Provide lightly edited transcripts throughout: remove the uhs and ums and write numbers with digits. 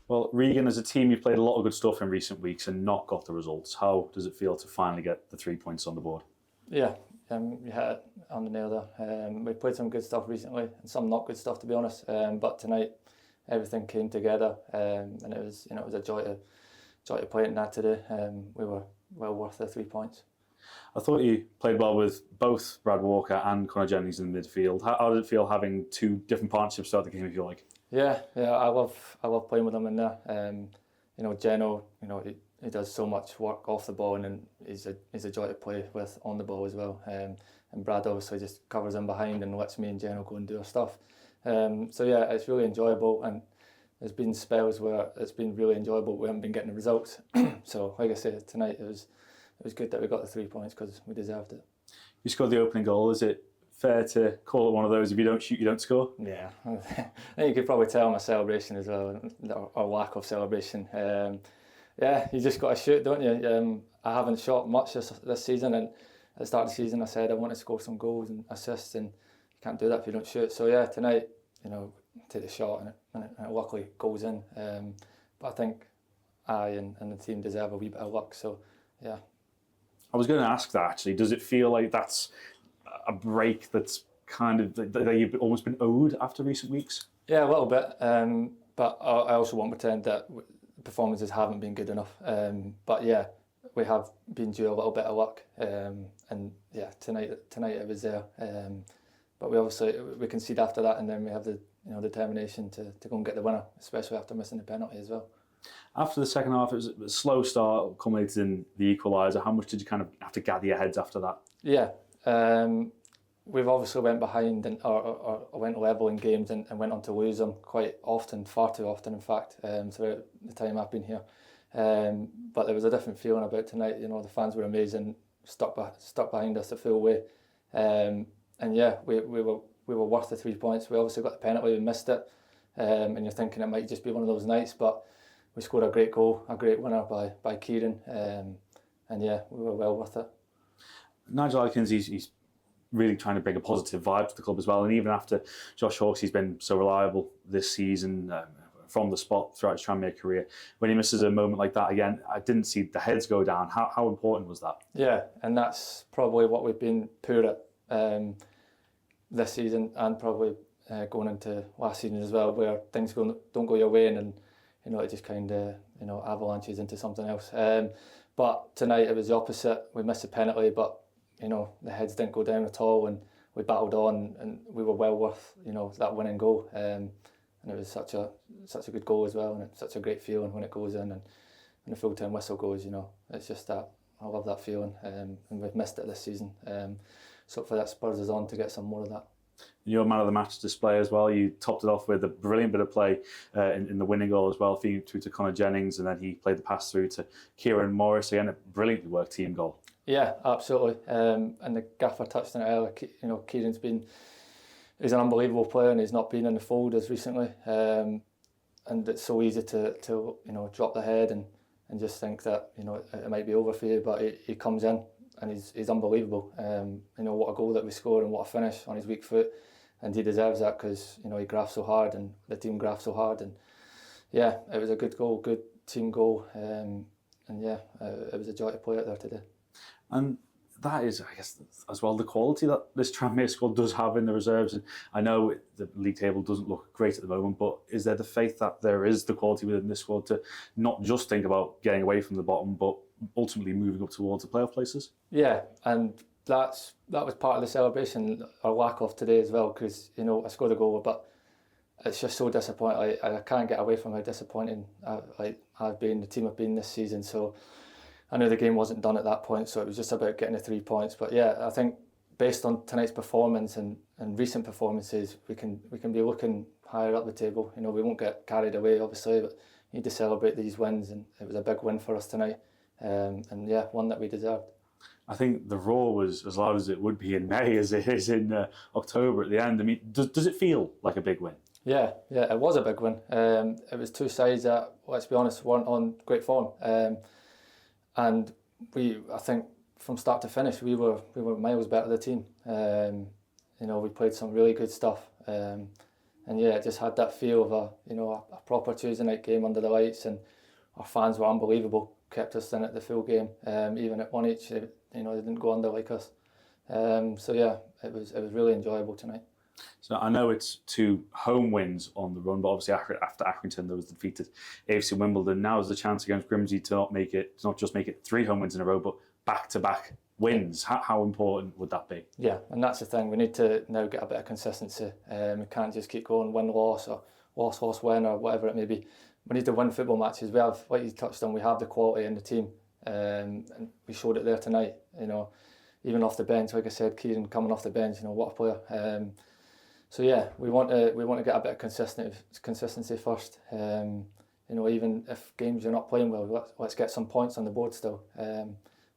Well, Regan, as a team, you've played a lot of good stuff in recent weeks and not got the results. How does it feel to finally get the 3 points on the board? Yeah, you hit it on the nail there. We played some good stuff recently and some not good stuff, to be honest. But tonight, everything came together, and it was a joy to play in that today. We were well worth the 3 points. I thought you played well with both Brad Walker and Connor Jennings in the midfield. How did it feel having two different partnerships throughout the game, if you like? Yeah, I love playing with them in there. Geno, he does so much work off the ball, and he's a joy to play with on the ball as well. And Brad obviously just covers him behind and lets me and Geno go and do our stuff. So yeah, it's really enjoyable, and there's been spells where it's been really enjoyable. We haven't been getting the results. So like I said, tonight it was good that we got the 3 points because we deserved it. You scored the opening goal. Is it fair to call it one of those, if you don't shoot, you don't score? Yeah, I think you could probably tell my celebration as well, or lack of celebration. Yeah, you just got to shoot, don't you? I haven't shot much this season, and at the start of the season I said I want to score some goals and assists, and you can't do that if you don't shoot. So yeah, tonight, take the shot and it luckily goes in. But I think I and the team deserve a wee bit of luck, so yeah. I was going to ask that actually. Does it feel like that's a break that's kind of that you've almost been owed after recent weeks? Yeah, a little bit. But I also won't pretend that performances haven't been good enough. But yeah, we have been due a little bit of luck. And yeah, tonight it was there. But we concede after that, and then we have the determination to go and get the winner, especially after missing the penalty as well. After the second half, it was a slow start, culminated in the equaliser. How much did you kind of have to gather your heads after that? Yeah, we've obviously went behind or went level in games and went on to lose them quite often, far too often in fact, throughout the time I've been here. But there was a different feeling about tonight. The fans were amazing, stuck behind us the full way. And yeah, we were worth the 3 points. We obviously got the penalty, we missed it. And you're thinking it might just be one of those nights, but we scored a great goal, a great winner by Kieran, and yeah, we were well worth it. Nigel Adkins, he's really trying to bring a positive vibe to the club as well, and even after Josh Hawkes, he's been so reliable this season from the spot throughout his Tranmere career. When he misses a moment like that again, I didn't see the heads go down. How important was that? Yeah, and that's probably what we've been poor at this season, and probably going into last season as well, where things don't go your way, and it just kind of avalanches into something else. But tonight it was the opposite. We missed a penalty, but the heads didn't go down at all, and we battled on, and we were well worth that winning goal. And it was such a good goal as well, and it's such a great feeling when it goes in and the full time whistle goes. It's just that I love that feeling, and we've missed it this season. So for that spurs us on to get some more of that. Your man of the match display as well. You topped it off with a brilliant bit of play in the winning goal as well, feeding through to Connor Jennings, and then he played the pass through to Kieran Morris. Again, a brilliantly worked team goal. Yeah, absolutely. And the gaffer touched on it earlier. Kieran's he's an unbelievable player, and he's not been in the fold as recently. And it's so easy to drop the head and just think that it might be over for you, but he comes in. And he's unbelievable. What a goal that we scored, and what a finish on his weak foot. And he deserves that because he grafts so hard, and the team grafts so hard. And yeah, it was a good goal, good team goal. And yeah, it was a joy to play out there today. And that is, I guess, as well, the quality that this Tranmere squad does have in the reserves. And I know the league table doesn't look great at the moment, but is there the faith that there is the quality within this squad to not just think about getting away from the bottom, but ultimately moving up towards the playoff places? Yeah, and that was part of the celebration, or lack of today as well, because I scored a goal, but it's just so disappointing. I can't get away from how disappointing the team have been this season. So I knew the game wasn't done at that point, so it was just about getting the 3 points. But yeah, I think based on tonight's performance and recent performances, we can be looking higher up the table. We won't get carried away, obviously, but you need to celebrate these wins, and it was a big win for us tonight. And yeah, one that we deserved. I think the roar was as loud as it would be in May as it is in October at the end. I mean, does it feel like a big win? Yeah, it was a big win. It was two sides that, let's be honest, weren't on great form. And I think from start to finish, we were miles better the team. We played some really good stuff. And and yeah, it just had that feel of a proper Tuesday night game under the lights, and our fans were unbelievable, kept us in it the full game, even at 1-1, they didn't go under like us. So yeah, it was really enjoyable tonight. So I know it's 2 home wins on the run, but obviously after Accrington there was the defeated AFC Wimbledon. Now is the chance against Grimsby to not just make it 3 home wins in a row, but back-to-back wins. How important would that be? Yeah, and that's the thing. We need to now get a bit of consistency. We can't just keep going win-loss or loss-win or whatever it may be. We need to win football matches. We have, like you touched on, we have the quality in the team, and we showed it there tonight. Even off the bench, like I said, Kieran coming off the bench, what a player. So yeah, we want to get a bit of consistency first. Even if games you're not playing well, let's get some points on the board still.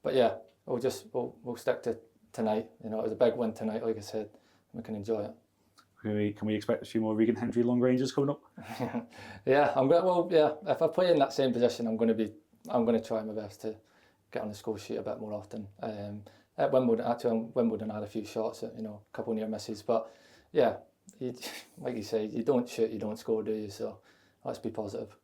But yeah, we'll stick to tonight. It was a big win tonight, like I said. We can enjoy it. Can we expect a few more Regan Hendry long ranges coming up? Yeah, if I play in that same position, I'm going to try my best to get on the score sheet a bit more often. At Wimbledon, I had a few shots at a couple near misses, but yeah, like you say, you don't shoot, you don't score, do you? So let's be positive.